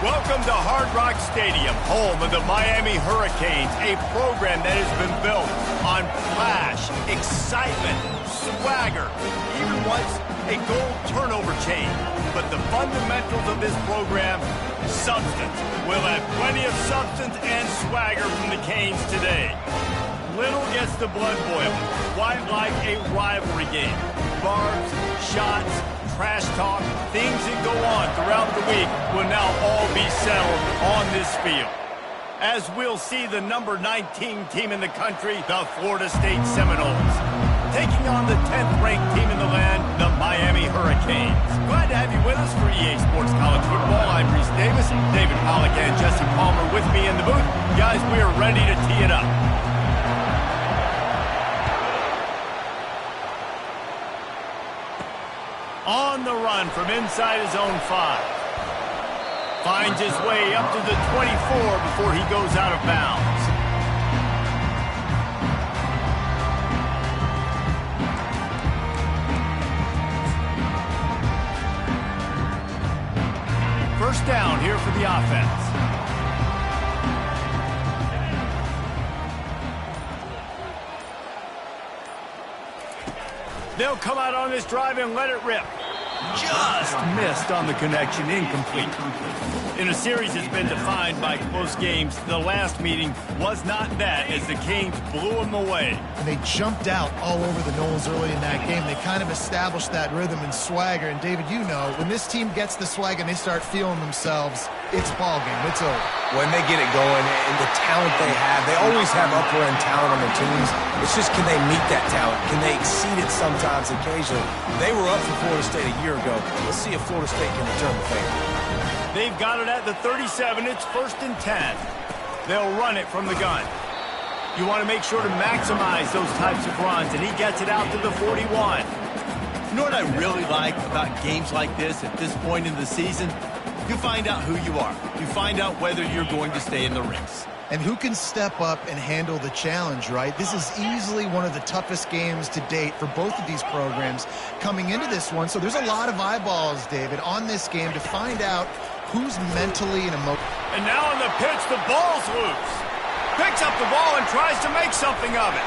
Welcome to Hard Rock Stadium, home of the Miami Hurricanes, a program that has been built on flash, excitement, swagger, even once a goal turnover chain. But the fundamentals of this program, substance. We'll have plenty of substance and swagger from the Canes today. Little gets the blood boiling, quite like a rivalry game. Barbs, shots, trash talk, things that go on throughout the week will now all be settled on this field. As we'll see the number 19 team in the country, the Florida State Seminoles, taking on the 10th-ranked team in the land, the Miami Hurricanes. Glad to have you with us for EA Sports College Football. I'm Reese Davis, David Pollack, and Jesse Palmer with me in the booth. Guys, we are ready to tee it up. On the run from inside his own 5. Finds his way up to the 24 before he goes out of bounds. First down here for the offense. They'll come out on this drive and let it rip. Just missed on the connection, incomplete. In a series that's been defined by close games, the last meeting was not that as the Canes blew them away. And they jumped out all over the Noles early in that game. They kind of established that rhythm and swagger. And David, you know, when this team gets the swag and they start feeling themselves, it's ball game. It's over. When they get it going and the talent they have, they always have upper-end talent on their teams. It's just, can they meet that talent? Can they exceed it sometimes, occasionally? They were up for Florida State a year ago. Let's see if Florida State can return the favor. They've got it at the 37. It's 1st and 10. They'll run it from the gun. You want to make sure to maximize those types of runs, and he gets it out to the 41. You know what I really like about games like this at this point in the season? You find out who you are. You find out whether you're going to stay in the race. And who can step up and handle the challenge, right? This is easily one of the toughest games to date for both of these programs coming into this one. So there's a lot of eyeballs, David, on this game to find out who's mentally and emotionally. And now on the pitch, the ball's loose. Picks up the ball and tries to make something of it.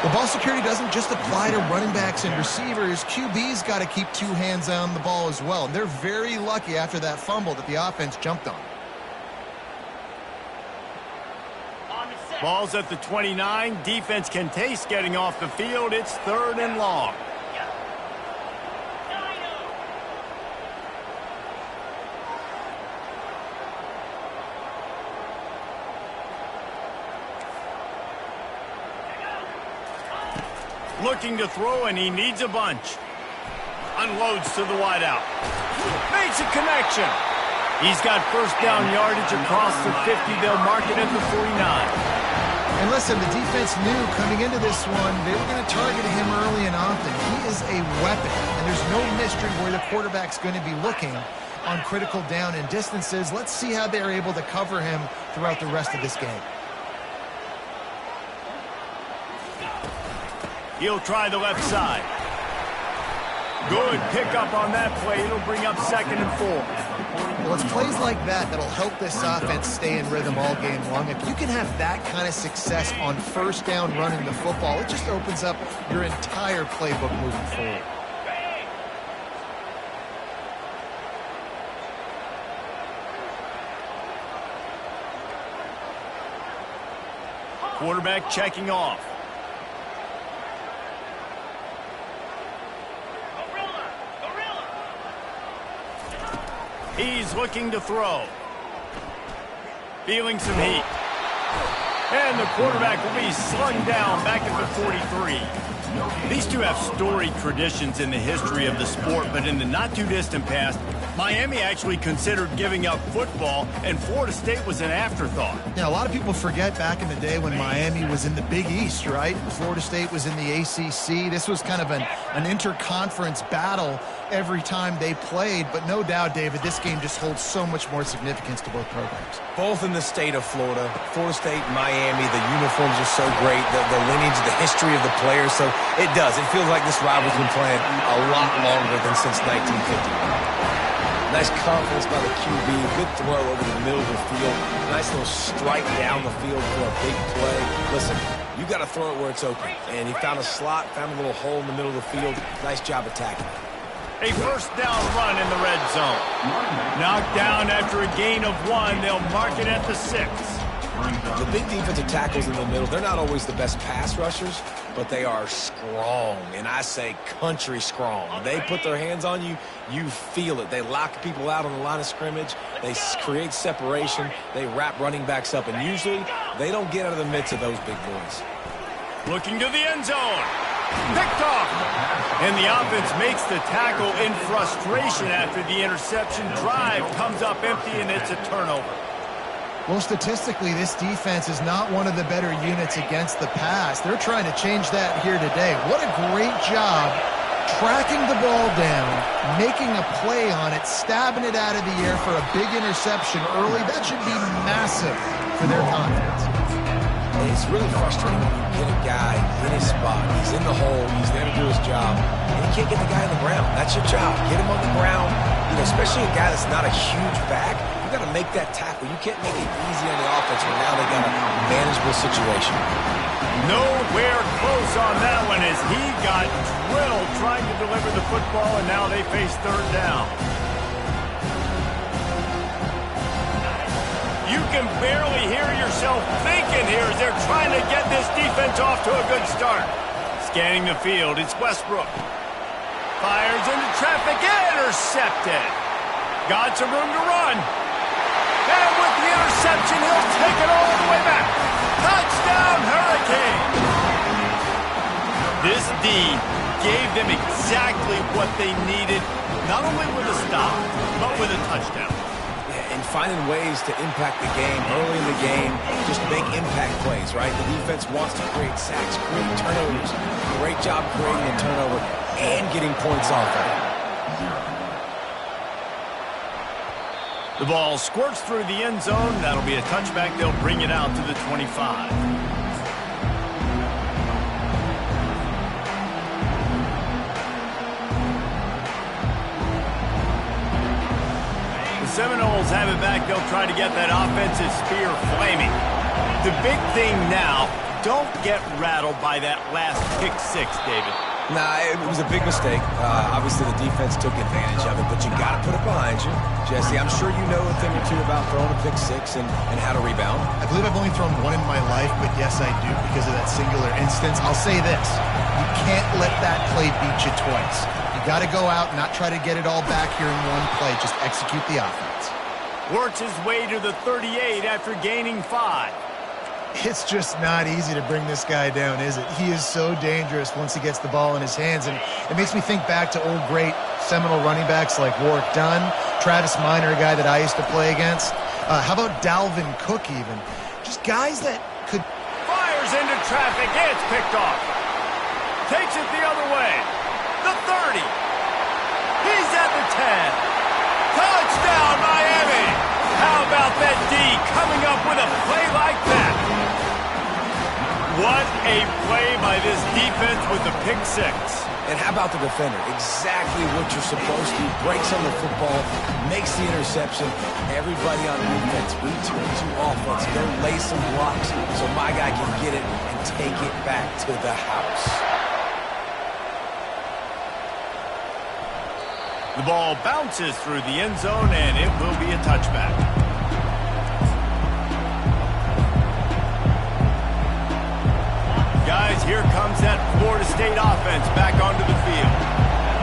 The ball security doesn't just apply to running backs and receivers. QB's got to keep 2 hands on the ball as well. And they're very lucky after that fumble that the offense jumped on. Ball's at the 29. Defense can taste getting off the field. It's 3rd and long. Looking to throw, and he needs a bunch. Unloads to the wideout. Makes a connection. He's got first down yardage across the 50. They'll mark it at the 49. And listen, the defense knew coming into this one, they were going to target him early and often. He is a weapon, and there's no mystery where the quarterback's going to be looking on critical down and distances. Let's see how they're able to cover him throughout the rest of this game. He'll try the left side. Good pickup on that play. It'll bring up 2nd and 4. Well, it's plays like that that'll help this offense stay in rhythm all game long. If you can have that kind of success on first down running the football, it just opens up your entire playbook moving forward. Quarterback checking off. He's looking to throw. Feeling some heat. And the quarterback will be slung down back at the 43. These two have storied traditions in the history of the sport, but in the not-too-distant past, Miami actually considered giving up football, and Florida State was an afterthought. Yeah, a lot of people forget back in the day when Miami was in the Big East, right? Florida State was in the ACC. This was kind of an interconference battle every time they played, but no doubt, David, this game just holds so much more significance to both programs. Both in the state of Florida, Florida State, Miami, the uniforms are so great, the lineage, the history of the players, so it does. It feels like this rivalry's been playing a lot longer than since 1950. Nice confidence by the QB. Good throw over the middle of the field. Nice little strike down the field for a big play. Listen, you got to throw it where it's open. And he found a slot, found a little hole in the middle of the field. Nice job attacking it. A first down run in the red zone. Knocked down after a gain of 1. They'll mark it at the 6. The big defensive tackles in the middle, they're not always the best pass rushers, but they are strong, and I say country strong. They put their hands on you, you feel it. They lock people out on the line of scrimmage. They create separation. They wrap running backs up, and usually they don't get out of the midst of those big boys. Looking to the end zone. Picked off. And the offense makes the tackle in frustration after the interception. Drive comes up empty, and it's a turnover. Well, statistically, this defense is not one of the better units against the pass. They're trying to change that here today. What a great job tracking the ball down, making a play on it, stabbing it out of the air for a big interception early. That should be massive for their confidence. It's really frustrating when you get a guy in his spot. He's in the hole. He's there to do his job. And you can't get the guy on the ground. That's your job. Get him on the ground. You know, especially a guy that's not a huge back. You got to make that tackle. You can't make it easy on the offense when now they got a manageable situation. Nowhere close on that one as he got drilled trying to deliver the football, and now they face third down. You can barely hear yourself thinking here as they're trying to get this defense off to a good start. Scanning the field, it's Westbrook. Fires into traffic, intercepted. Got some room to run. And with the interception, he'll take it all the way back. Touchdown, Hurricane! This D gave them exactly what they needed, not only with a stop, but with a touchdown. And finding ways to impact the game early in the game, just make impact plays, right? The defense wants to create sacks, create turnovers. Great job creating a turnover and getting points off of it. The ball squirts through the end zone. That'll be a touchback. They'll bring it out to the 25. The Seminoles have it back. They'll try to get that offensive spear flaming. The big thing now, don't get rattled by that last pick 6, David. Nah, it was a big mistake. Obviously, the defense took advantage of it, but you got to put it behind you. Jesse, I'm sure you know a thing or two about throwing a pick 6 and how to rebound. I believe I've only thrown one in my life, but yes, I do because of that singular instance. I'll say this. You can't let that play beat you twice. You got to go out and not try to get it all back here in one play. Just execute the offense. Works his way to the 38 after gaining 5. It's just not easy to bring this guy down, is it? He is so dangerous once he gets the ball in his hands, and it makes me think back to old great Seminole running backs like Warwick Dunn, Travis Minor, a guy that I used to play against. How about Dalvin Cook even? Just guys that could... Fires into traffic, it's picked off. Takes it the other way. The 30. He's at the 10. Touchdown, Miami! How about that D coming up with a play like that? What a play by this defense with the pick 6. And how about the defender? Exactly what you're supposed to. Breaks on the football, makes the interception. Everybody on defense, return to offense. Go lay some blocks so my guy can get it and take it back to the house. The ball bounces through the end zone, and it will be a touchback. Guys, here comes that Florida State offense back onto the field.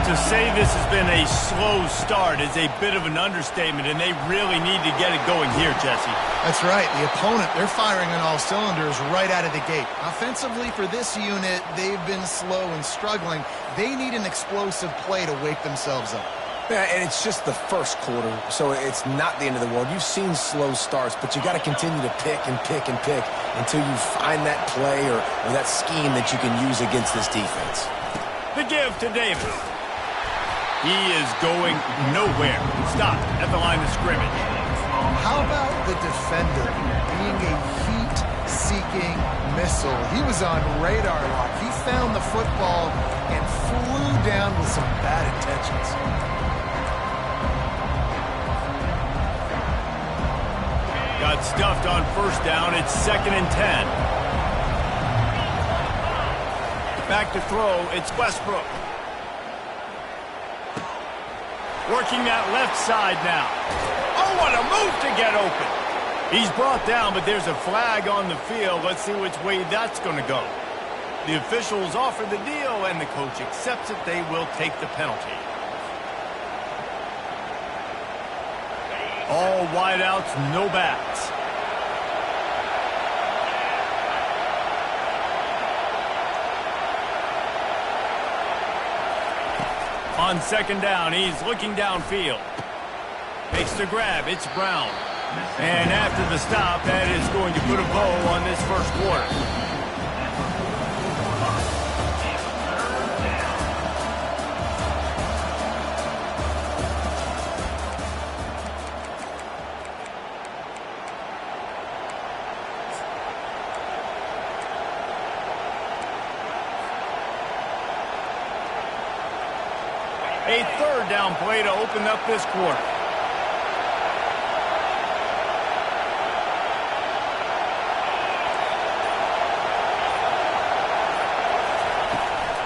To say this has been a slow start is a bit of an understatement, and they really need to get it going here, Jesse. That's right. The opponent, they're firing on all cylinders right out of the gate. Offensively, for this unit, they've been slow and struggling. They need an explosive play to wake themselves up. Yeah, and it's just the first quarter, so it's not the end of the world. You've seen slow starts, but you got to continue to pick and pick and pick until you find that play or that scheme that you can use against this defense. The give to Davis. He is going nowhere. Stop at the line of scrimmage. How about the defender being a heat-seeking missile? He was on radar lock. He found the football and flew down with some bad intentions. Got stuffed on first down. It's 2nd and 10. Back to throw. It's Westbrook. Working that left side now. Oh, what a move to get open. He's brought down, but there's a flag on the field. Let's see which way that's going to go. The officials offer the deal, and the coach accepts it. They will take the penalty. All wideouts, no backs. On 2nd down, he's looking downfield. Makes the grab. It's Brown. And after the stop, that is going to put a bow on this first quarter. A 3rd down play to open up this quarter.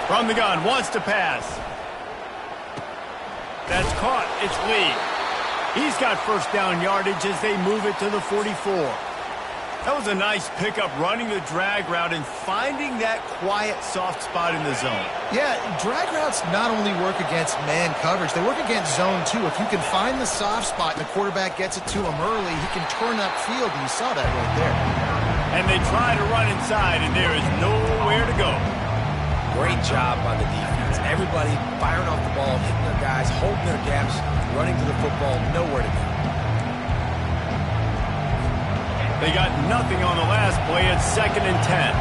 From the gun, wants to pass. That's caught. It's Lee. He's got first down yardage as they move it to the 44. That was a nice pickup, running the drag route and finding that quiet, soft spot in the zone. Yeah, drag routes not only work against man coverage, they work against zone too. If you can find the soft spot and the quarterback gets it to him early, he can turn upfield, and you saw that right there. And they try to run inside, and there is nowhere to go. Great job by the defense. Everybody firing off the ball, hitting their guys, holding their gaps, running to the football, nowhere to go. They got nothing on the last play. It's 2nd and 10.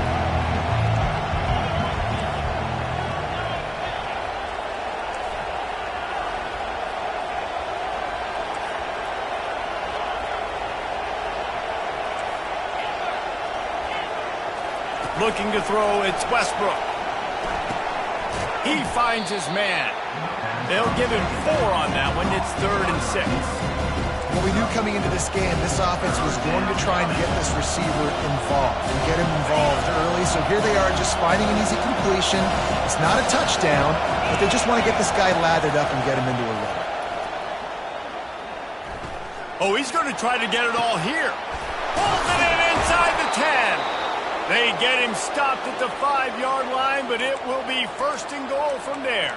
Looking to throw, it's Westbrook. He finds his man. They'll give him 4 on that one. It's 3rd and 6. Well, we knew coming into this game, this offense was going to try and get this receiver involved and get him involved early. So here they are just finding an easy completion. It's not a touchdown, but they just want to get this guy lathered up and get him into a run. Oh, he's going to try to get it all here. Pulls it in inside the 10. They get him stopped at the 5-yard line, but it will be 1st and goal from there.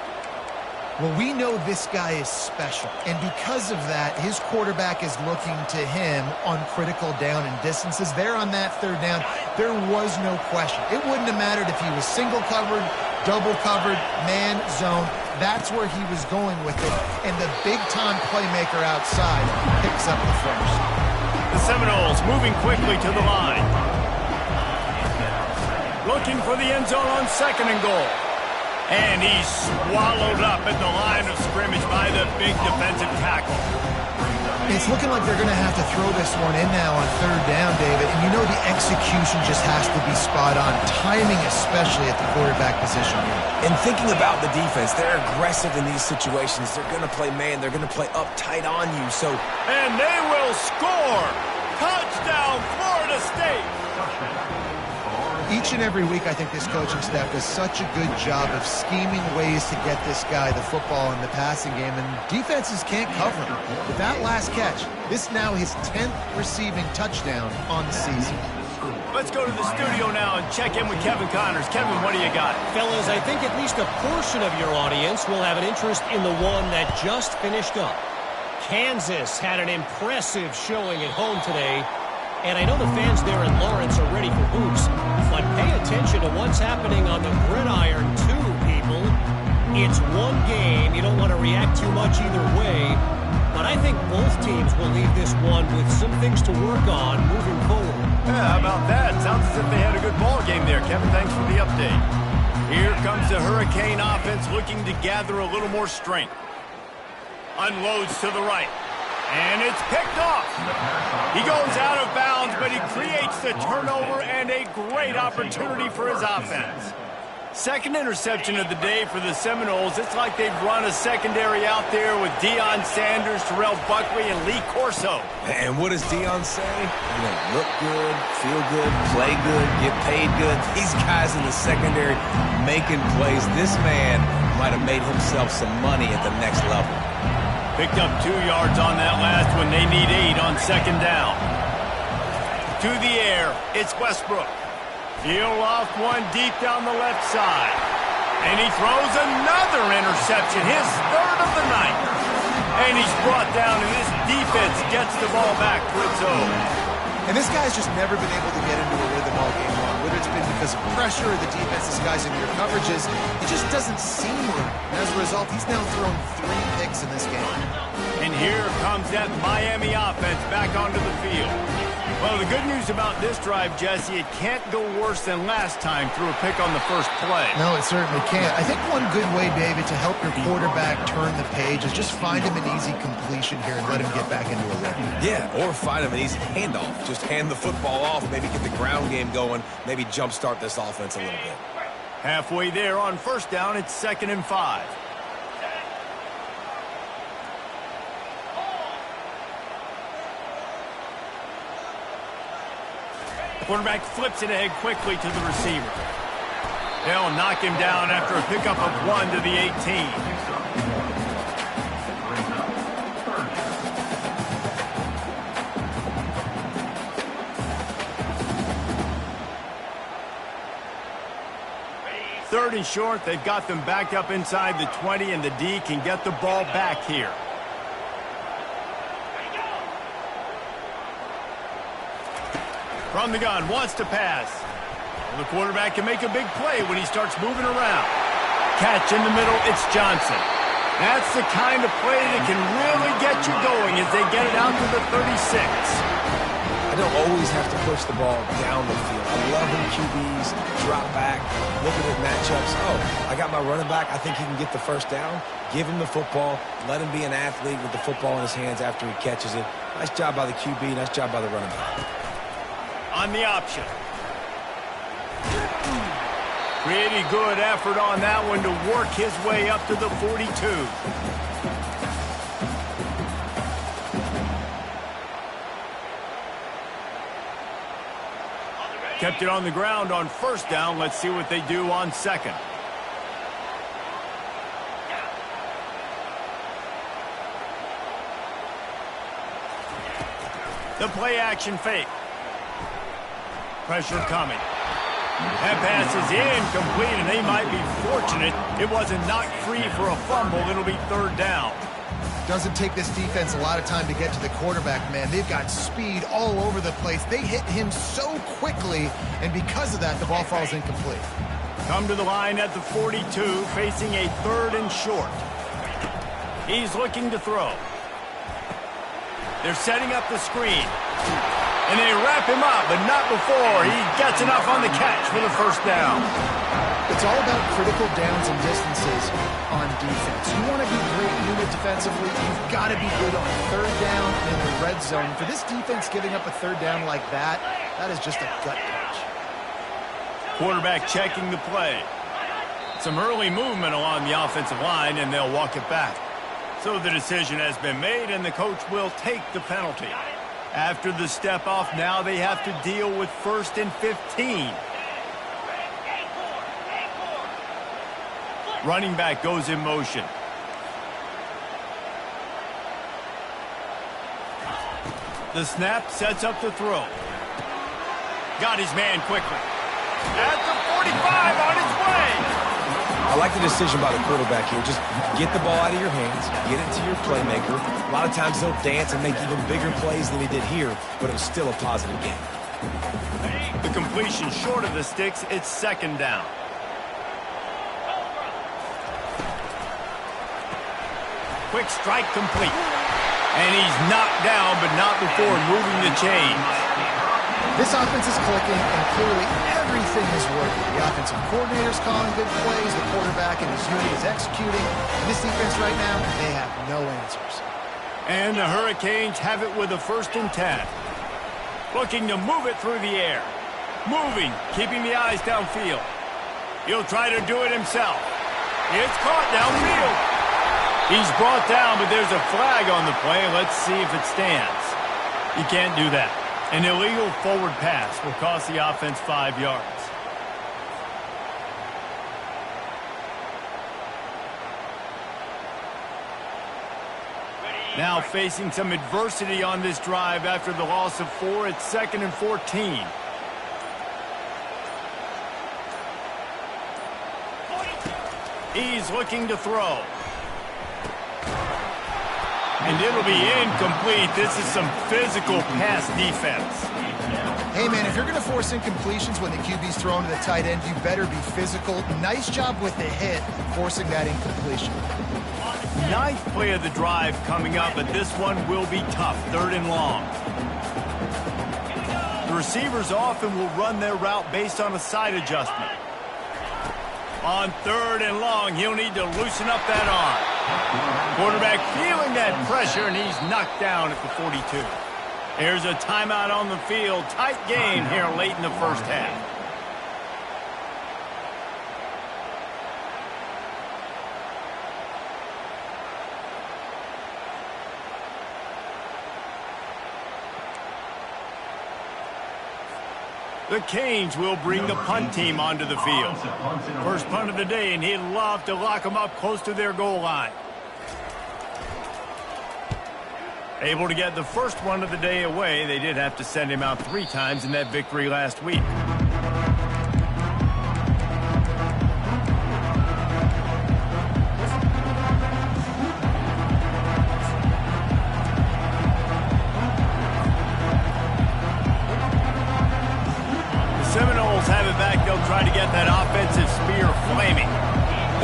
Well, we know this guy is special, and because of that, his quarterback is looking to him on critical down and distances. There on that 3rd down, there was no question. It wouldn't have mattered if he was single covered, double covered, man, zone. That's where he was going with it, and the big-time playmaker outside picks up the first. The Seminoles moving quickly to the line. Looking for the end zone on 2nd and goal. And he's swallowed up at the line of scrimmage by the big defensive tackle. It's looking like they're going to have to throw this one in now on 3rd down, David. And you know the execution just has to be spot on. Timing especially at the quarterback position. And thinking about the defense, they're aggressive in these situations. They're going to play man. They're going to play up tight on you. And they will score. Touchdown, Florida State. Each and every week, I think this coaching staff does such a good job of scheming ways to get this guy the football in the passing game, and defenses can't cover him. With that last catch, this now his 10th receiving touchdown on the season. Let's go to the studio now and check in with Kevin Connors. Kevin, what do you got? Fellas, I think at least a portion of your audience will have an interest in the one that just finished up. Kansas had an impressive showing at home today, and I know the fans there in Lawrence are ready for hoops, but pay attention to what's happening on the gridiron too, people. It's one game. You don't want to react too much either way, but I think both teams will leave this one with some things to work on moving forward. Yeah, how about that? Sounds as if they had a good ball game there. Kevin, thanks for the update. Here comes the Hurricane offense looking to gather a little more strength. Unloads to the right. And it's picked off. He goes out of bounds, but he creates the turnover and a great opportunity for his offense. second interception of the day for the Seminoles. It's like they've run a secondary out there with Deion Sanders, Terrell Buckley, and Lee Corso. And what does Deion say? You know, look good, feel good, play good, get paid good. These guys in the secondary making plays. This man might have made himself some money at the next level. Picked up 2 yards on that last one. They need 8 on second down. To the air, it's Westbrook. He'll off one deep down the left side. And he throws another interception, his third of the night. And he's brought down, and this defense gets the ball back to its own. And this guy's just never been able to get into a rhythm all game long. Whether it's been because of pressure or the defense disguising your coverages, it just doesn't seem right. And as a result, he's now thrown 3 picks in this game. And here comes that Miami offense back onto the field. Well, the good news about this drive, Jesse, it can't go worse than last time through a pick on the first play. No, it certainly can't. I think one good way, David, to help your quarterback turn the page is just find him an easy completion here and let him get back into a rhythm. Yeah, or find him an easy handoff. Just hand the football off, maybe get the ground game going, maybe jumpstart this offense a little bit. Halfway there on first down, it's 2nd and 5. Quarterback flips it ahead quickly to the receiver. They'll knock him down after a pickup of 1 to the 18. Third and short, they've got them back up inside the 20, and the D can get the ball back here. From the gun, wants to pass. Well, the quarterback can make a big play when he starts moving around. Catch in the middle, it's Johnson. That's the kind of play that can really get you going as they get it out to the 36. I don't always have to push the ball down the field. I love when QBs drop back, looking at matchups. Oh, I got my running back. I think he can get the first down. Give him the football. Let him be an athlete with the football in his hands after he catches it. Nice job by the QB. Nice job by the running back. On the option. Pretty good effort on that one to work his way up to the 42. Kept it on the ground on first down. Let's see what they do on second. The play action fake. Pressure coming. That pass is incomplete, and they might be fortunate it wasn't knocked free for a fumble. It'll be third down. Doesn't take this defense a lot of time to get to the quarterback, man. They've got speed all over the place. They hit him so quickly, and because of that, the ball falls incomplete. Come to the line at the 42, facing a 3rd and short. He's looking to throw. They're setting up the screen. And they wrap him up, but not before he gets enough on the catch for the first down. It's all about critical downs and distances on defense. You want to be great unit defensively, you've got to be good on third down and in the red zone. For this defense giving up a third down like that, that is just a gut punch. Quarterback checking the play. Some early movement along the offensive line, and they'll walk it back. So the decision has been made, and the coach will take the penalty. After the step off, now they have to deal with 1st and 15. Running back goes in motion. The snap sets up the throw. Got his man quickly. At the 45 on his way. I like the decision by the quarterback here. Just get the ball out of your hands, get it to your playmaker. A lot of times he'll dance and make even bigger plays than he did here, but it was still a positive game. The completion short of the sticks, it's 2nd down. Quick strike complete. And he's knocked down, but not before moving the chains. This offense is clicking, and clearly everything is working. The offensive coordinator's calling good plays, the quarterback and his unit is executing. And this defense right now, they have no answers. And the Hurricanes have it with a 1st and 10. Looking to move it through the air. Moving, keeping the eyes downfield. He'll try to do it himself. It's caught downfield. He's brought down, but there's a flag on the play. Let's see if it stands. You can't do that. An illegal forward pass will cost the offense 5 yards. Now facing some adversity on this drive after the loss of 4. It's 2nd and 14. He's looking to throw. And it'll be incomplete. This is some physical pass defense. Hey, man, if you're going to force incompletions when the QB's thrown to the tight end, you better be physical. Nice job with the hit, forcing that incompletion. Ninth play of the drive coming up, but this one will be tough. 3rd and long. The receivers often will run their route based on a side adjustment. On 3rd and long, he'll need to loosen up that arm. Quarterback feeling that pressure, and he's knocked down at the 42. Here's a timeout on the field. Tight game here late in the first half. The Canes will bring the punt team onto the field. First punt of the day, and he'd love to lock them up close to their goal line. Able to get the first one of the day away. They did have to send him out 3 times in that victory last week. Seminoles have it back. They'll try to get that offensive spear flaming.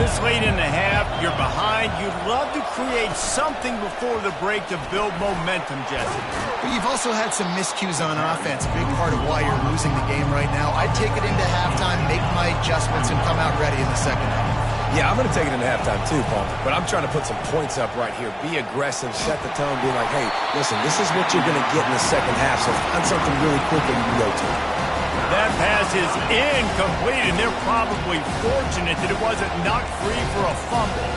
This late in the half, you're behind. You'd love to create something before the break to build momentum, Jesse. But you've also had some miscues on offense, a big part of why you're losing the game right now. I'd take it into halftime, make my adjustments, and come out ready in the second half. Yeah, I'm going to take it into halftime too, Paul. But I'm trying to put some points up right here. Be aggressive, set the tone, be like, hey, listen, this is what you're going to get in the second half, so find something really quick that you can go to. That pass is incomplete, and they're probably fortunate that it wasn't knocked free for a fumble.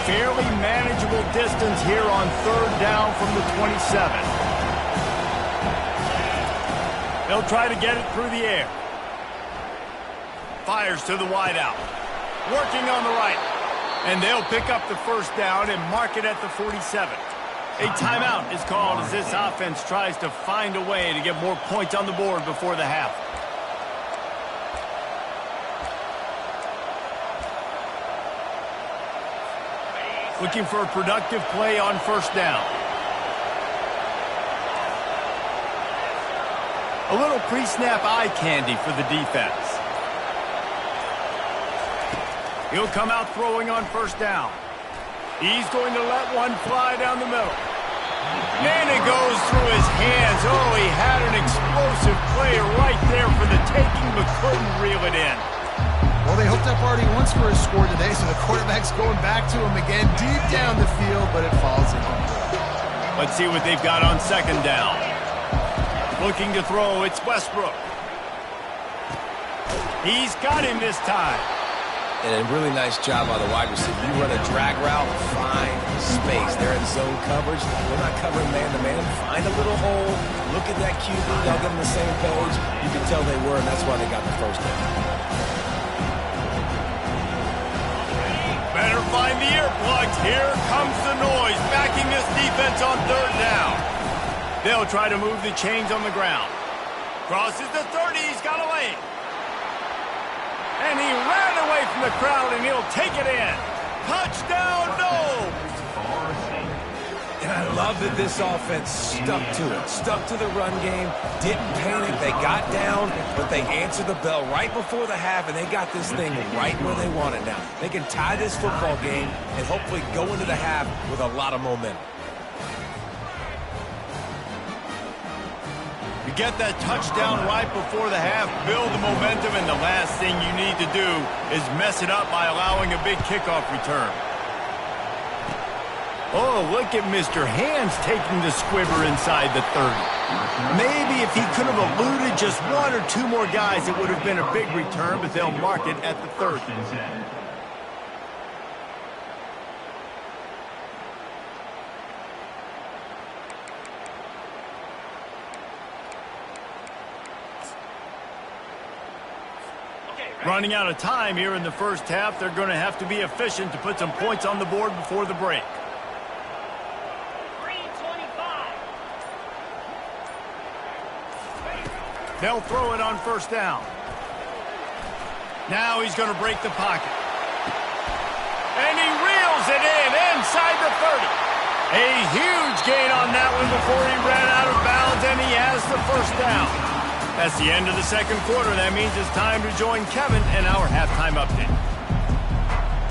Fairly manageable distance here on 3rd down from the 27. They'll try to get it through the air. Fires to the wideout. Working on the right. And they'll pick up the first down and mark it at the 47. A timeout is called as this offense tries to find a way to get more points on the board before the half. Looking for a productive play on first down. A little pre-snap eye candy for the defense. He'll come out throwing on first down. He's going to let one fly down the middle. And it goes through his hands. Oh, he had an explosive play right there for the taking, but couldn't reel it in. Well, they hooked up already once for a score today, so the quarterback's going back to him again deep down the field, but it falls in. Let's see what they've got on second down. Looking to throw, it's Westbrook. He's got him this time. And a really nice job by the wide receiver. You run a drag route, find space. They're in zone coverage. They're not covering man-to-man. Find a little hole. Look at that QB. They'll get on the same page. You can tell they were, and that's why they got the first down. Better find the earplugs. Here comes the noise, backing this defense on 3rd down. They'll try to move the chains on the ground. Crosses the 30. He's got a lane. And he ran away from the crowd, and he'll take it in. Touchdown, no! And I love that this offense stuck to it. Stuck to the run game. Didn't panic. They got down, but they answered the bell right before the half, and they got this thing right where they want it now. They can tie this football game and hopefully go into the half with a lot of momentum. You get that touchdown right before the half, build the momentum, and the last thing you need to do is mess it up by allowing a big kickoff return. Oh, look at Mr. Hands taking the squibber inside the 30. Maybe if he could have eluded just one or two more guys, it would have been a big return, but they'll mark it at the 30. Running out of time here in the first half, they're going to have to be efficient to put some points on the board before the break. 3:25. They'll throw it on first down. Now he's going to break the pocket. And he reels it in inside the 30. A huge gain on that one before he ran out of bounds, and he has the first down. That's the end of the second quarter. That means it's time to join Kevin in our halftime update.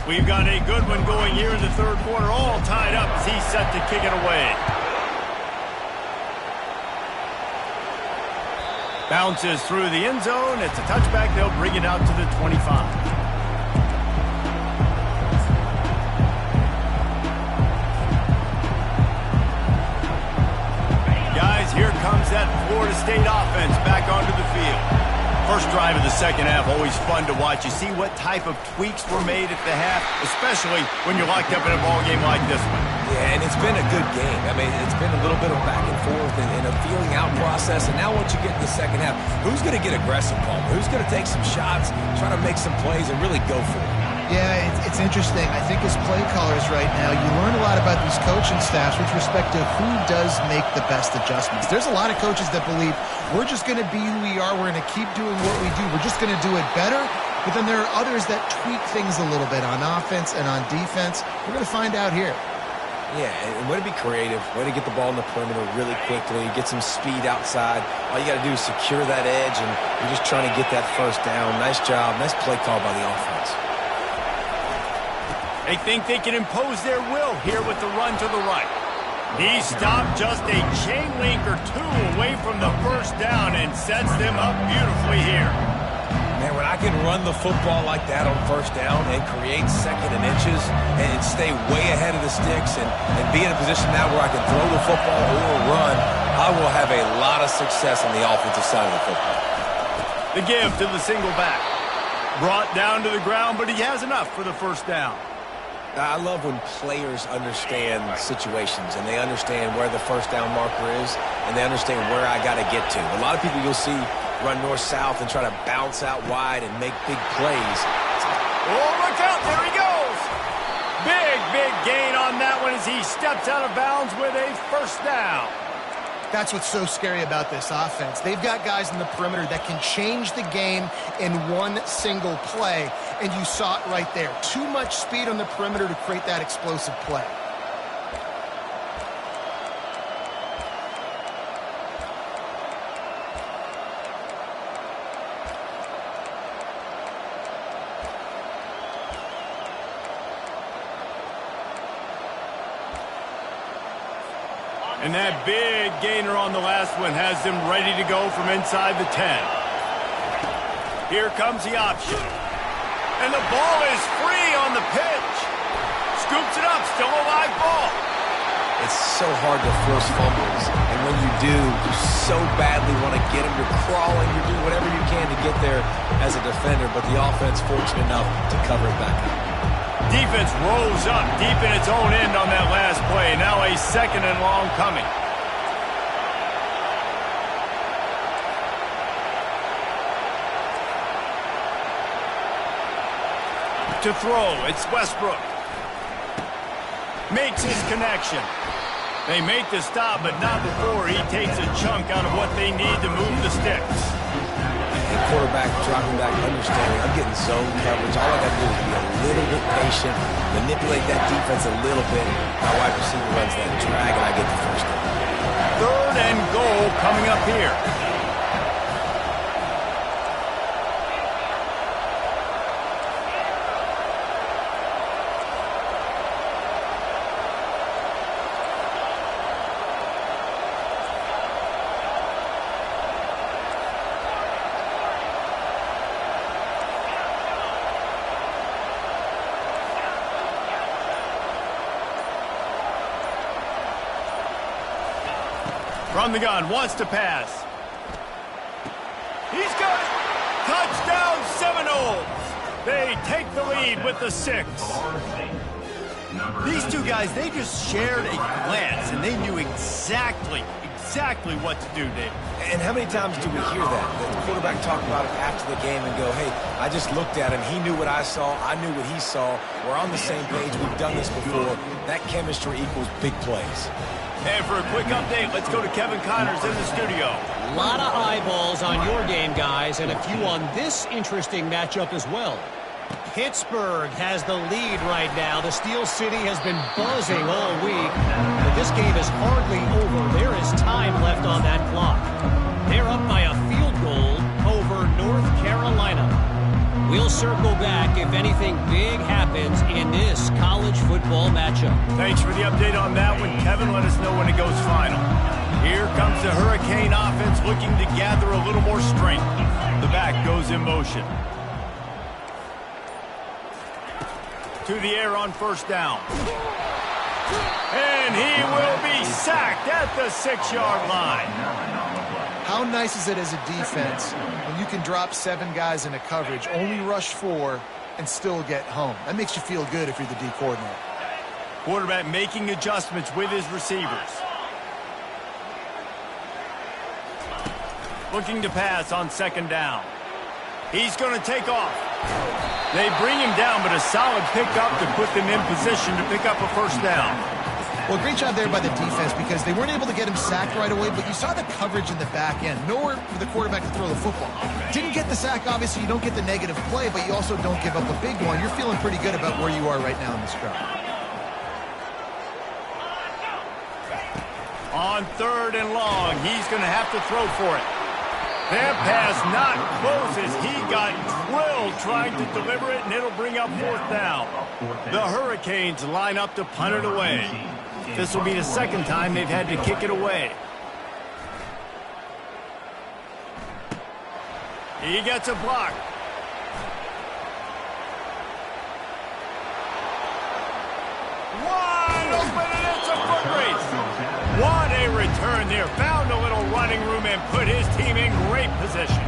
We've got a good one going here in the third quarter, all tied up as he's set to kick it away. Bounces through the end zone. It's a touchback. They'll bring it out to the 25. Here comes that Florida State offense back onto the field. First drive of the second half, always fun to watch. You see what type of tweaks were made at the half, especially when you're locked up in a ball game like this one. Yeah, and it's been a good game. I mean, it's been a little bit of back and forth and a feeling out process. And now once you get in the second half, who's going to get aggressive, Paul? Who's going to take some shots, try to make some plays, and really go for it? Yeah, it's interesting. I think as play callers right now, you learn a lot about these coaching staffs with respect to who does make the best adjustments. There's a lot of coaches that believe we're just going to be who we are. We're going to keep doing what we do. We're just going to do it better. But then there are others that tweak things a little bit on offense and on defense. We're going to find out here. Yeah, and way to be creative, way to get the ball in the perimeter really quickly, get some speed outside. All you got to do is secure that edge, and you're just trying to get that first down. Nice job. Nice play call by the offense. They think they can impose their will here with the run to the right. He stopped just a chain link or two away from the first down and sets them up beautifully here. Man, when I can run the football like that on first down and create second and inches and stay way ahead of the sticks and be in a position now where I can throw the football or run, I will have a lot of success on the offensive side of the football. The give to the single back. Brought down to the ground, but he has enough for the first down. I love when players understand situations and they understand where the first down marker is and they understand where I got to get to. A lot of people you'll see run north-south and try to bounce out wide and make big plays. Oh, look out. There he goes. Big gain on that one as he steps out of bounds with a first down. That's what's so scary about this offense. They've got guys in the perimeter that can change the game in one single play, and you saw it right there. Too much speed on the perimeter to create that explosive play. And that big gainer on the last one has them ready to go from inside the 10. Here comes the option. And the ball is free on the pitch. Scoops it up, still a live ball. It's so hard to force fumbles. And when you do, you so badly want to get them. You're crawling, you're doing whatever you can to get there as a defender, but the offense fortunate enough to cover it back up. Defense rose up deep in its own end on that last play. Now a second and long coming. To throw, it's Westbrook. Makes his connection. They make the stop, but not before he takes a chunk out of what they need to move the sticks. And quarterback dropping back, understanding I'm getting zone coverage. All I got to do is be a little bit patient, manipulate that defense a little bit. My wide receiver runs that drag, and I get the first down. Third and goal coming up here. From the gun, wants to pass. He's got it. Touchdown Seminoles. They take the lead with the 6. These two guys, they just shared a glance, and they knew exactly what to do, Dave. And how many times do we hear that? The quarterback talk about it after the game and go, hey, I just looked at him. He knew what I saw. I knew what he saw. We're on the same page. We've done this before. That chemistry equals big plays. And for a quick update, let's go to Kevin Connors in the studio. A lot of eyeballs on your game, guys, and a few on this interesting matchup as well. Pittsburgh has the lead right now. The Steel City has been buzzing all week, but this game is hardly over. There is time left on that clock. They're up by a field goal over North Carolina. We'll circle back if anything big happens in this college football matchup. Thanks for the update on that one, Kevin. Let us know when it goes final. Here comes the Hurricane offense looking to gather a little more strength. The back goes in motion. To the air on first down. And he will be sacked at the 6-yard line. How nice is it as a defense when you can drop 7 guys into coverage, only rush 4, and still get home? That makes you feel good if you're the D coordinator. Quarterback making adjustments with his receivers. Looking to pass on second down. He's going to take off. They bring him down, but a solid pickup to put them in position to pick up a first down. Well, great job there by the defense because they weren't able to get him sacked right away, but you saw the coverage in the back end. Nowhere for the quarterback to throw the football. Didn't get the sack, obviously. You don't get the negative play, but you also don't give up a big one. You're feeling pretty good about where you are right now in this drive. On third and long, he's going to have to throw for it. That pass not close as he got drilled trying to deliver it, and it'll bring up fourth down. The Hurricanes line up to punt it away. This will be the second time they've had to kick it away. He gets a block. Wide open, and it's a foot race. What a return there. Found a little running room and put his team in great position.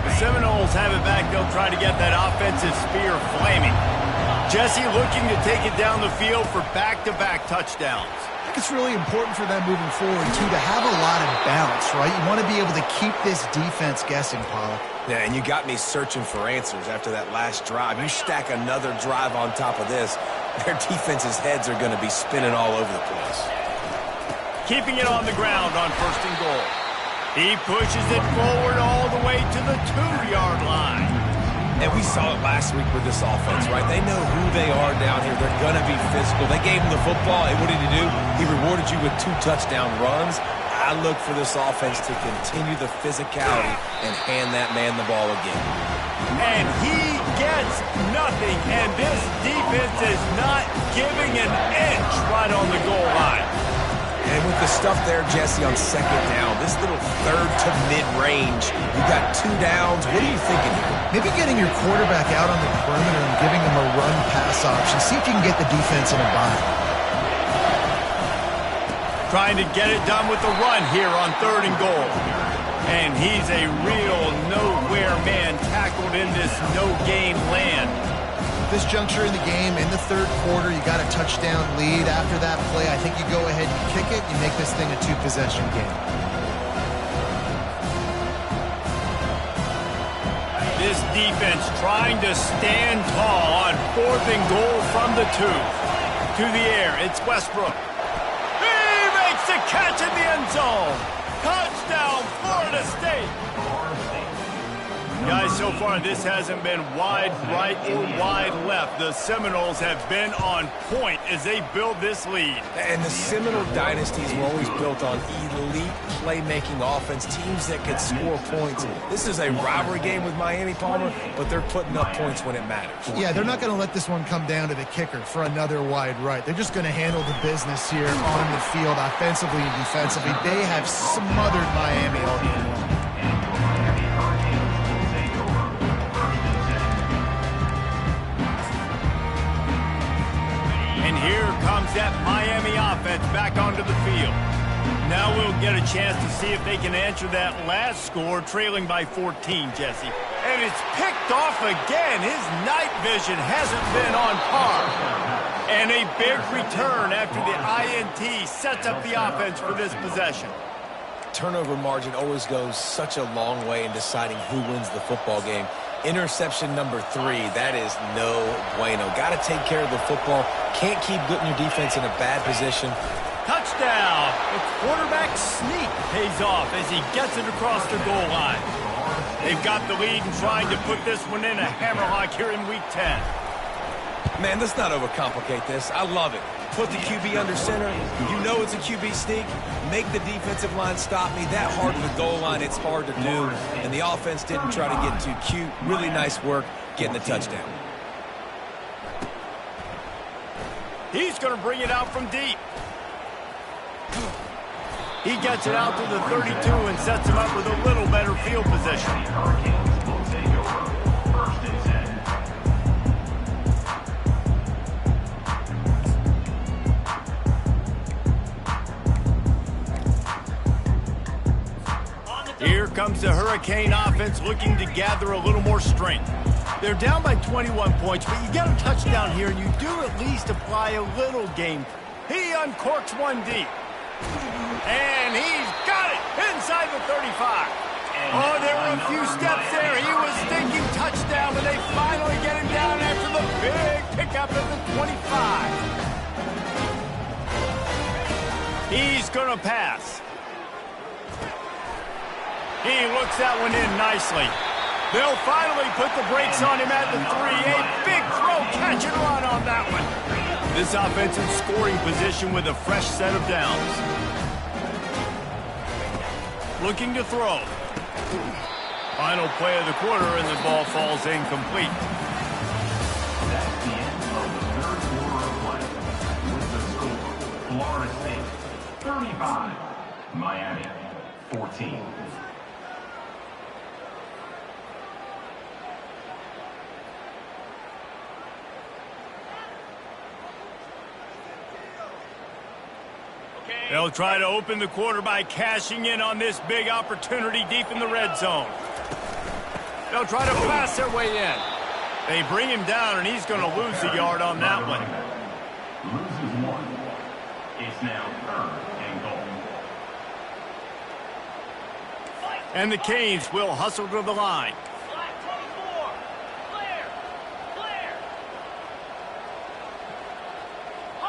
The Seminoles have it back. They'll try to get that offensive spear flaming. Jesse looking to take it down the field for back-to-back touchdowns. I think it's really important for them moving forward, too, to have a lot of balance, right? You want to be able to keep this defense guessing, Pollock. Yeah, and you got me searching for answers after that last drive. You stack another drive on top of this, their defense's heads are going to be spinning all over the place. Keeping it on the ground on first and goal. He pushes it forward all the way to the 2-yard line. And we saw it last week with this offense, right? They know who they are down here. They're going to be physical. They gave him the football, and what did he do? He rewarded you with 2 touchdown runs. I look for this offense to continue the physicality and hand that man the ball again. And he gets nothing, and this defense is not giving an inch right on the goal line. And with the stuff there, Jesse, on second down, this little third to mid-range, you got 2 downs. What are you thinking here? Maybe getting your quarterback out on the perimeter and giving him a run-pass option. See if you can get the defense in a bind. Trying to get it done with the run here on third and goal. And he's a real nowhere man tackled in this no-game land. This juncture in the game, in the third quarter, you got a touchdown lead. After that play, I think you go ahead and kick it. You make this thing a 2-possession game. This defense trying to stand tall on fourth and goal from the 2. To the air, it's Westbrook. He makes the catch in the end zone. Touchdown, Florida State. Guys, so far this hasn't been wide right or wide left. The Seminoles have been on point as they build this lead. And the Seminole dynasties were always built on elite playmaking offense, teams that could score points. This is a rivalry game with Miami, Palmer, but they're putting up points when it matters. Yeah, they're not going to let this one come down to the kicker for another wide right. They're just going to handle the business here on the field, offensively and defensively. They have smothered Miami all game long. And here comes that Miami offense back onto the field. Now we'll get a chance to see if they can answer that last score, trailing by 14, Jesse. And it's picked off again. His night vision hasn't been on par. And a big return after the INT sets up the offense for this possession. Turnover margin always goes such a long way in deciding who wins the football game. Interception number 3, that is no bueno. Got to take care of the football. Can't keep putting your defense in a bad position. Touchdown! The quarterback sneak pays off as he gets it across the goal line. They've got the lead and trying to put this one in a hammerlock here in Week 10. Man, let's not overcomplicate this. I love it. Put the QB under center. You know it's a QB sneak. Make the defensive line stop me. That hard to the goal line, it's hard to do. And the offense didn't try to get too cute. Really nice work getting the touchdown. He's going to bring it out from deep. He gets it out to the 32 and sets him up with a little better field position. Here comes the Hurricane offense looking to gather a little more strength. They're down by 21 points, but you get a touchdown here, and you do at least apply a little game. He uncorks one deep. And he's got it inside the 35. Oh, there were a few steps there. He was thinking touchdown, but they finally get him down after the big pickup at the 25. He's going to pass. He looks that one in nicely. They'll finally put the brakes on him at the 3. A big throw, catch and run on that one. This offense in scoring position with a fresh set of downs. Looking to throw. Final play of the quarter, and the ball falls incomplete. That's the end of the third quarter of play. With the score, Florida State 35, Miami 14. They'll try to open the quarter by cashing in on this big opportunity deep in the red zone. They'll try to pass their way in. They bring him down, and he's going to lose a yard on that one. Loses 1. It's now 3rd and goal. And the Canes will hustle to the line.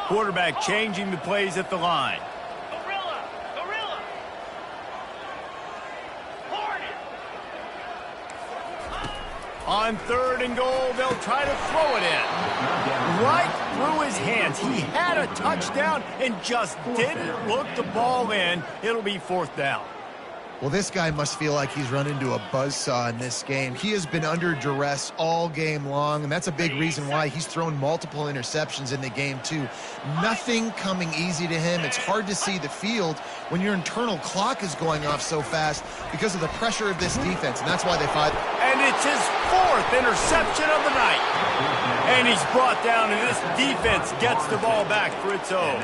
Quarterback changing the plays at the line. On 3rd and goal, they'll try to throw it in. Right through his hands. He had a touchdown and just didn't look the ball in. It'll be 4th down. Well, this guy must feel like he's run into a buzzsaw in this game. He has been under duress all game long, and that's a big reason why he's thrown multiple interceptions in the game, too. Nothing coming easy to him. It's hard to see the field when your internal clock is going off so fast because of the pressure of this defense, and that's why they fought. And it's his 4th interception of the night. And he's brought down, and this defense gets the ball back for its own.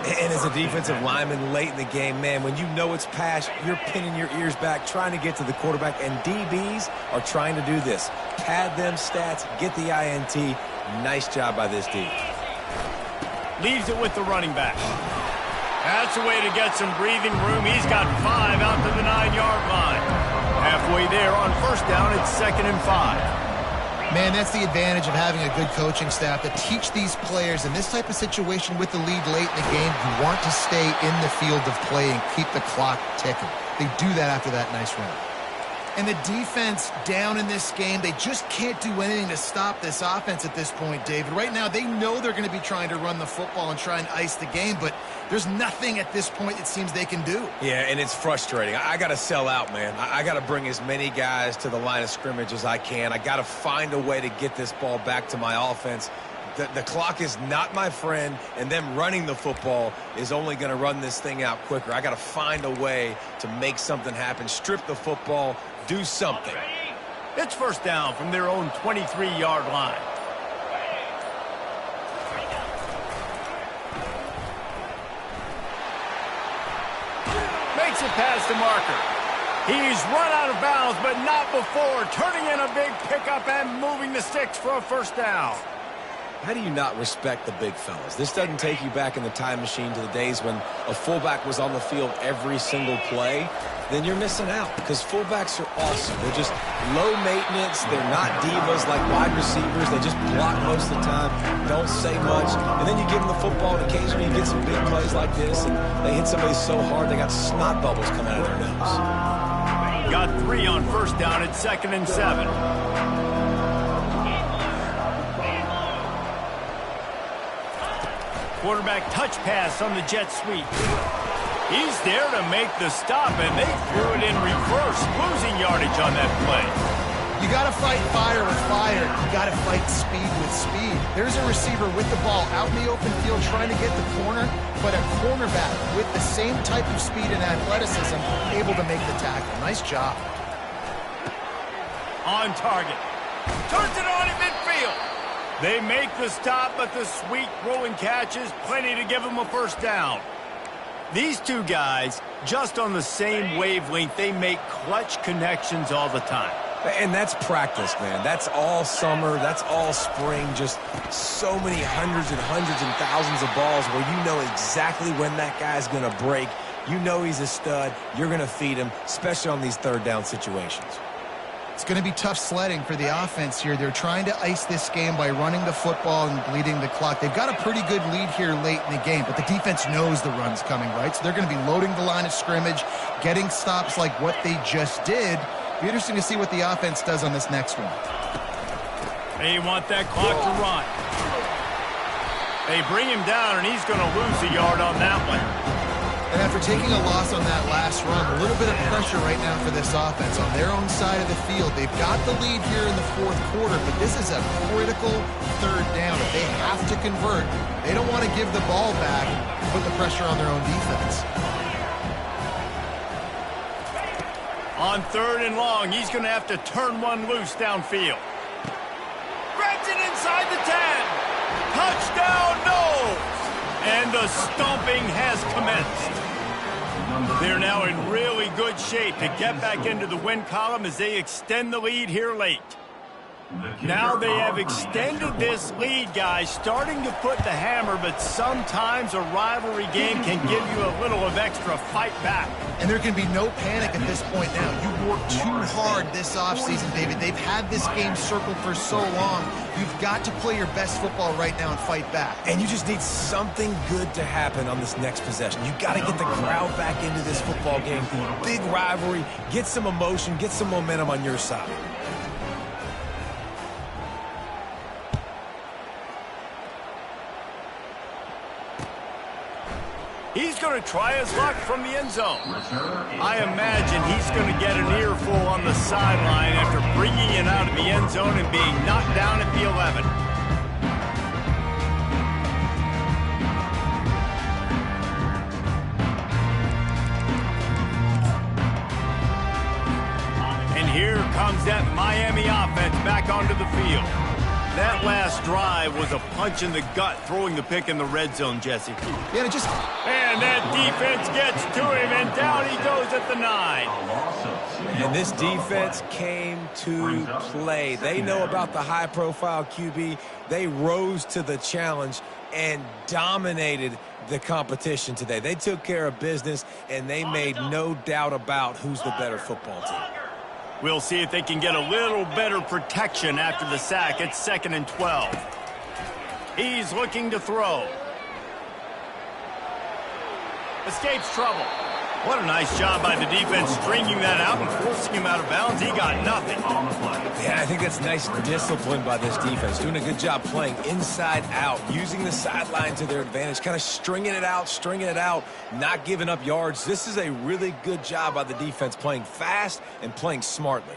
And as a defensive lineman late in the game, man, when you know it's pass, you're pinning your ears back, trying to get to the quarterback, and DBs are trying to do this. Pad them stats, get the INT. Nice job by this D. Leaves it with the running back. That's a way to get some breathing room. He's got 5 out to the 9-yard line. Halfway there on 1st down, it's 2nd and 5. Man, that's the advantage of having a good coaching staff to teach these players in this type of situation with the lead late in the game. You want to stay in the field of play and keep the clock ticking. They do that after that nice run. And the defense down in this game, they just can't do anything to stop this offense at this point, David. Right now, they know they're going to be trying to run the football and try and ice the game, but there's nothing at this point it seems they can do. Yeah, and it's frustrating. I got to sell out, man. I got to bring as many guys to the line of scrimmage as I can. I got to find a way to get this ball back to my offense. The clock is not my friend, and them running the football is only going to run this thing out quicker. I got to find a way to make something happen, strip the football, do something. It's 1st down from their own 23-yard line. it past the marker. He's run out of bounds, but not before turning in a big pickup and moving the sticks for a first down. How do you not respect the big fellas? This doesn't take you back in the time machine to the days when a fullback was on the field every single play. Then you're missing out because fullbacks are awesome. They're just low maintenance. They're not divas like wide receivers. They just block most of the time, don't say much. And then you give them the football, and occasionally you get some big plays like this, and they hit somebody so hard they got snot bubbles coming out of their nose. Got 3 on first down at 2nd and 7. Quarterback touch pass on the jet sweep. He's there to make the stop, and they threw it in reverse, losing yardage on that play. You got to fight fire with fire. You got to fight speed with speed. There's a receiver with the ball out in the open field trying to get the corner, but a cornerback with the same type of speed and athleticism able to make the tackle. Nice job. On target. Turns it on in midfield. They make the stop, but the sweet rolling catch is plenty to give them a first down. These two guys, just on the same wavelength, they make clutch connections all the time. And that's practice, man. That's all summer. That's all spring. Just so many hundreds and thousands of balls where you know exactly when that guy's going to break. You know he's a stud. You're going to feed him, especially on these third down situations. It's going to be tough sledding for the offense here. They're trying to ice this game by running the football and bleeding the clock. They've got a pretty good lead here late in the game, but the defense knows the run's coming, right? So they're going to be loading the line of scrimmage, getting stops like what they just did. Be interesting to see what the offense does on this next one. They want that clock to run. They bring him down, and he's going to lose a yard on that one. And after taking a loss on that last run, a little bit of pressure right now for this offense on their own side of the field. They've got the lead here in the fourth quarter, but this is a critical third down. If they have to convert, they don't want to give the ball back and put the pressure on their own defense. On 3rd and long, he's going to have to turn one loose downfield. Grabs it inside the 10. Touchdown, no! And the stomping has commenced. They're now in really good shape to get back into the win column as they extend the lead here late. Now they have extended this lead, guys, starting to put the hammer, but sometimes a rivalry game can give you a little of extra fight back. And there can be no panic at this point now. You worked too hard this offseason, David. They've had this game circled for so long. You've got to play your best football right now and fight back. And you just need something good to happen on this next possession. You got to get the crowd back into this football game. Big rivalry. Get some emotion. Get some momentum on your side. He's going to try his luck from the end zone. I imagine he's going to get an earful on the sideline after bringing it out of the end zone and being knocked down at the 11. And here comes that Miami offense back onto the field. That last drive was a punch in the gut, throwing the pick in the red zone, Jesse. Yeah, And that defense gets to him, and down he goes at the 9. And this defense came to play. They know about the high-profile QB. They rose to the challenge and dominated the competition today. They took care of business, and they made no doubt about who's the better football team. We'll see if they can get a little better protection after the sack. It's 2nd and 12. He's looking to throw. Escapes trouble. What a nice job by the defense stringing that out and forcing him out of bounds. He got nothing. Yeah, I think that's nice discipline by this defense. Doing a good job playing inside out, using the sideline to their advantage, kind of stringing it out, not giving up yards. This is a really good job by the defense, playing fast and playing smartly.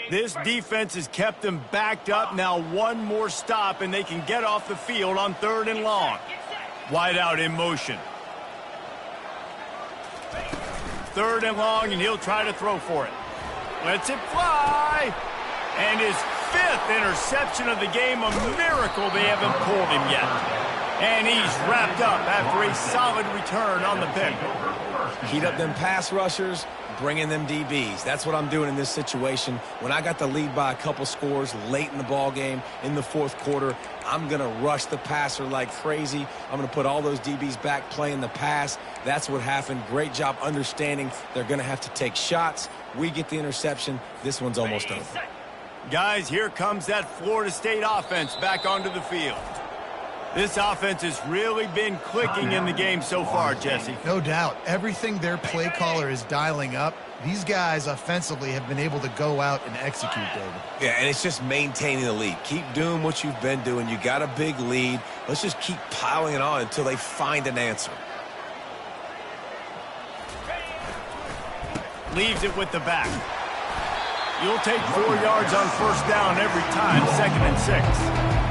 This defense has kept them backed up. Now one more stop, and they can get off the field on 3rd and long. Wide out in motion. 3rd and long, and he'll try to throw for it. Lets it fly. And his fifth interception of the game. A miracle they haven't pulled him yet. And he's wrapped up after a solid return on the pick. Heat up them pass rushers, bring in them DBs. That's what I'm doing in this situation. When I got the lead by a couple scores late in the ball game in the fourth quarter, I'm going to rush the passer like crazy. I'm going to put all those DBs back playing the pass. That's what happened. Great job understanding they're going to have to take shots. We get the interception. This one's almost over. Guys, here comes that Florida State offense back onto the field. This offense has really been clicking in the game so far, Jesse. No doubt. Everything their play caller is dialing up, these guys offensively have been able to go out and execute, David. Yeah, and it's just maintaining the lead. Keep doing what you've been doing. You got a big lead. Let's just keep piling it on until they find an answer. Leaves it with the back. You'll take 4 yards on first down every time, 2nd and 6.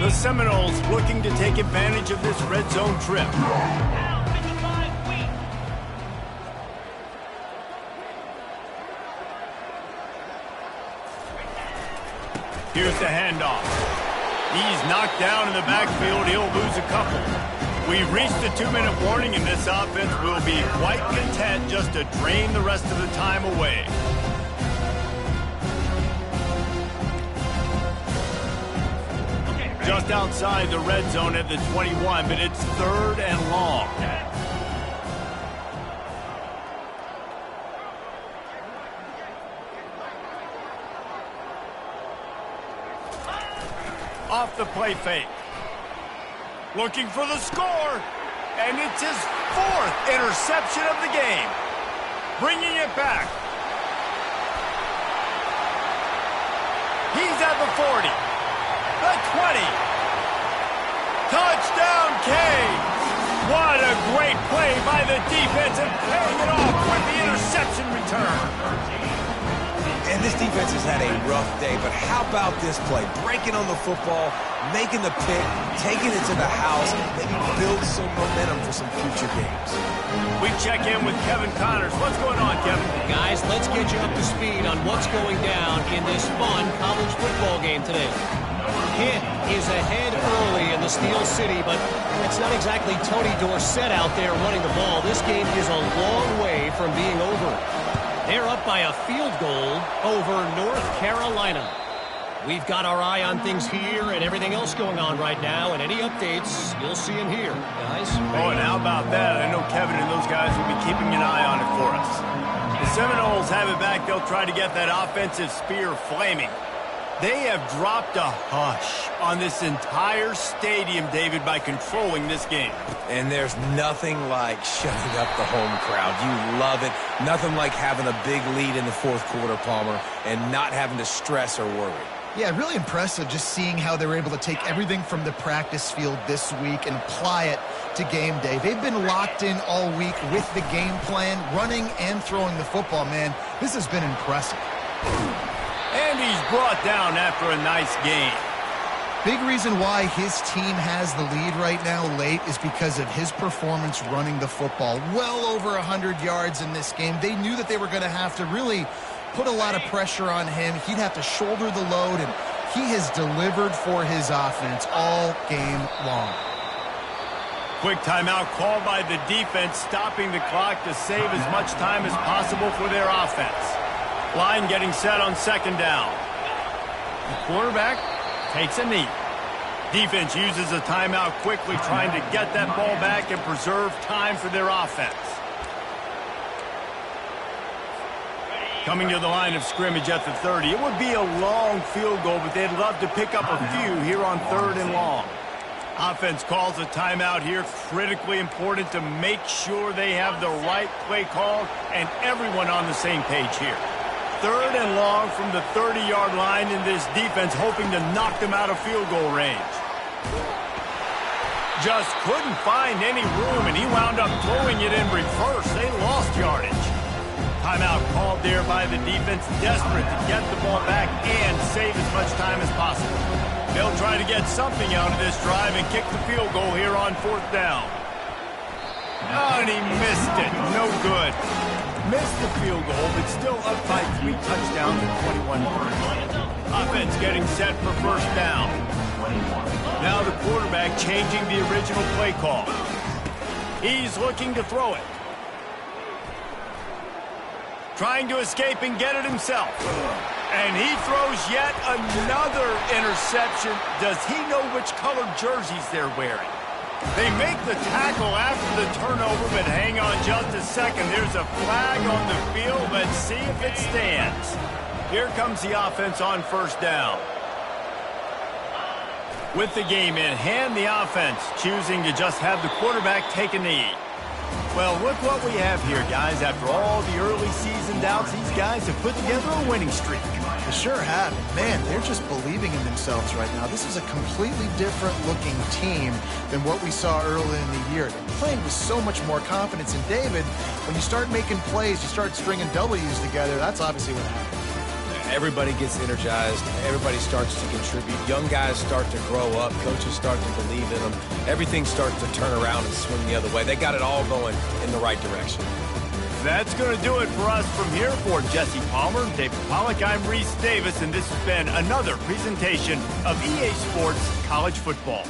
The Seminoles looking to take advantage of this red zone trip. Here's the handoff. He's knocked down in the backfield. He'll lose a couple. We've reached the 2-minute warning, and this offense will be quite content just to drain the rest of the time away. Just outside the red zone at the 21, but it's 3rd and long. Off the play fake. Looking for the score, and it's his 4th interception of the game. Bringing it back. He's at the 40. The 20. Touchdown, Canes. What a great play by the defense and paying it off with the interception return. And this defense has had a rough day, but how about this play? Breaking on the football, making the pick, taking it to the house, maybe build some momentum for some future games. We check in with Kevin Connors. What's going on, Kevin? Guys, let's get you up to speed on what's going down in this fun college football game today. Pitt is ahead early in the Steel City, but it's not exactly Tony Dorsett out there running the ball. This game is a long way from being over. They're up by a field goal over North Carolina. We've got our eye on things here and everything else going on right now, and any updates, you'll see them here, guys. Oh, and how about that? I know Kevin and those guys will be keeping an eye on it for us. The Seminoles have it back. They'll try to get that offensive spear flaming. They have dropped a hush on this entire stadium, David, by controlling this game. And there's nothing like shutting up the home crowd. You love it. Nothing like having a big lead in the fourth quarter, Palmer, and not having to stress or worry. Yeah, really impressive just seeing how they were able to take everything from the practice field this week and apply it to game day. They've been locked in all week with the game plan, running and throwing the football, man. This has been impressive. And he's brought down after a nice game. Big reason why his team has the lead right now late is because of his performance running the football. Well over 100 yards in this game. They knew that they were going to have to really put a lot of pressure on him. He'd have to shoulder the load, and he has delivered for his offense all game long. Quick timeout called by the defense, stopping the clock to save as much time as possible for their offense. Line getting set on 2nd down. The quarterback takes a knee. Defense uses a timeout quickly, trying to get that ball back and preserve time for their offense. Coming to the line of scrimmage at the 30. It would be a long field goal, but they'd love to pick up a few here on 3rd and long. Offense calls a timeout here. Critically important to make sure they have the right play call and everyone on the same page here. 3rd and long from the 30-yard line, in this defense hoping to knock them out of field goal range. Just couldn't find any room, and he wound up throwing it in reverse. They lost yardage. Timeout called there by the defense, desperate to get the ball back and save as much time as possible. They'll try to get something out of this drive and kick the field goal here on 4th down. Oh, and he missed it. No good. Missed the field goal, but still up by 3 touchdowns and 21 points. Offense getting set for 1st down. Now the quarterback changing the original play call. He's looking to throw it. Trying to escape and get it himself. And he throws yet another interception. Does he know which colored jerseys they're wearing? They make the tackle after the turnover, but hang on just a second. There's a flag on the field. Let's see if it stands. Here comes the offense on 1st down. With the game in hand, the offense choosing to just have the quarterback take a knee. Well, look what we have here, guys. After all the early season doubts, these guys have put together a winning streak. They sure have. Man, they're just believing in themselves right now. This is a completely different looking team than what we saw early in the year. They're playing with so much more confidence. And David, when you start making plays, you start stringing W's together, that's obviously what happens. Everybody gets energized. Everybody starts to contribute. Young guys start to grow up. Coaches start to believe in them. Everything starts to turn around and swing the other way. They got it all going in the right direction. That's going to do it for us from here. For Jesse Palmer, David Pollack, I'm Reese Davis, and this has been another presentation of EA Sports College Football.